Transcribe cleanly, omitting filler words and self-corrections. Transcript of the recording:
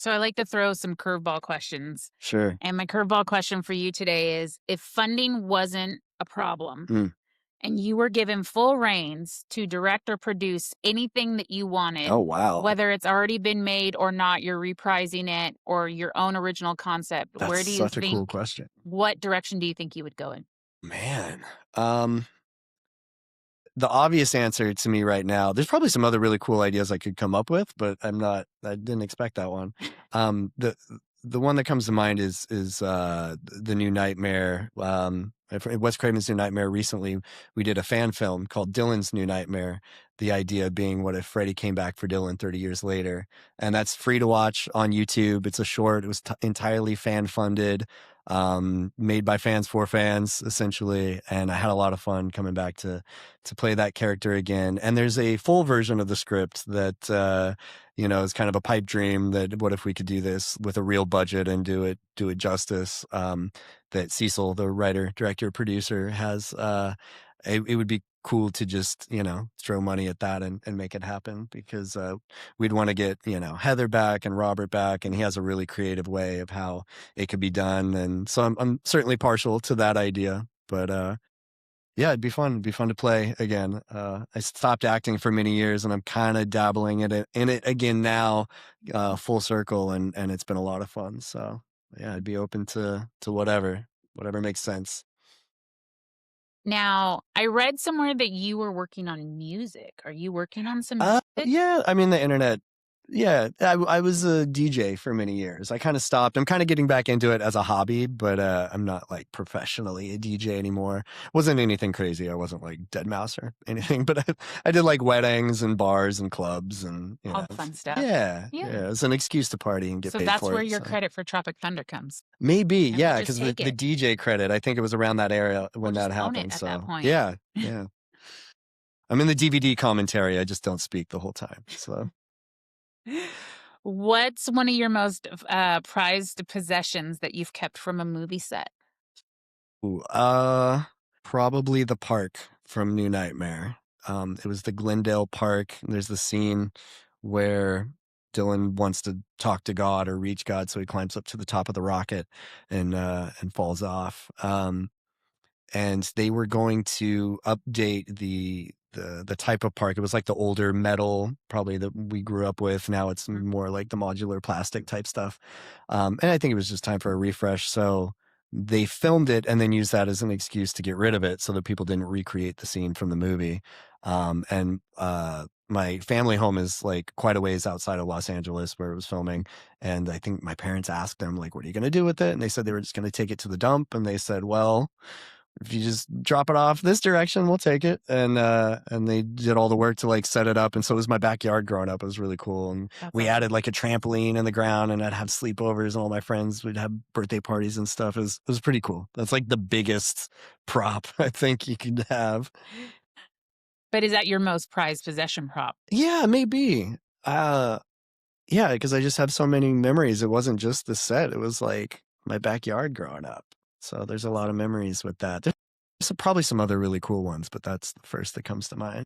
So I like to throw some curveball questions. Sure. And my curveball question for you today is if funding wasn't a problem Mm. and you were given full reins to direct or produce anything that you wanted, Oh, wow. whether it's already been made or not, you're reprising it or your own original concept, That's where do you such a cool think, question. what direction do you think you would go in? Man, the obvious answer to me right now, there's probably some other really cool ideas I could come up with, but I didn't expect that one. The one that comes to mind is the new Nightmare. Wes Craven's New Nightmare. Recently, we did a fan film called Dylan's New Nightmare. The idea being, what if Freddy came back for Dylan 30 years later? And that's free to watch on YouTube. It's a short. It was entirely fan funded, made by fans for fans, essentially. And I had a lot of fun coming back to play that character again. And there's a full version of the script that is kind of a pipe dream, that what if we could do this with a real budget and do it justice. That Cecil, the writer, director, producer, has. It would be cool to just throw money at that and make it happen, because we'd want to get Heather back and Robert back, and he has a really creative way of how it could be done. And so I'm certainly partial to that idea. But yeah, it'd be fun. It'd be fun to play again. I stopped acting for many years, and I'm kind of dabbling in it again now, full circle, and it's been a lot of fun. So yeah, I'd be open to whatever makes sense. Now, I read somewhere that you were working on music. Are you working on some music? Yeah, I mean, the internet. Yeah, I was a DJ for many years. I kind of stopped. I'm kind of getting back into it as a hobby, but I'm not like professionally a DJ anymore. Wasn't anything crazy. I wasn't like Dead Mouse or anything, but I did like weddings and bars and clubs, and All the fun stuff. yeah, Yeah. yeah. It's an excuse to party and get So paid that's for where it. your So credit for Tropic Thunder comes. maybe, And we'll yeah, just because the take the it. DJ credit, I think it was around that area We'll when just that own it happened. at that So point. yeah, yeah. I'm in the DVD commentary. I just don't speak the whole time. So. What's one of your most prized possessions that you've kept from a movie set? Ooh, probably the park from New Nightmare. It was the Glendale Park. There's the scene where Dylan wants to talk to God or reach God, so he climbs up to the top of the rocket and falls off. And they were going to update the type of park. It was like the older metal, probably, that we grew up with. Now it's Mhm. more like the modular plastic type stuff. And I think it was just time for a refresh. So they filmed it and then used that as an excuse to get rid of it, so that people didn't recreate the scene from the movie. And my family home is like quite a ways outside of Los Angeles where it was filming. And I think my parents asked them, like, what are you going to do with it? And they said they were just going to take it to the dump. And they said, well, if you just drop it off this direction, we'll take it. And they did all the work to like set it up. And so it was my backyard growing up. It was really cool. And That's we awesome. added like a trampoline in the ground, and I'd have sleepovers, and all my friends would have birthday parties and stuff. It was pretty cool. That's like the biggest prop I think you could have. But is that your most prized possession prop? Yeah, maybe. Uh, yeah, because I just have so many memories. It wasn't just the set. It was like my backyard growing up. So there's a lot of memories with that. There's probably some other really cool ones, but that's the first that comes to mind.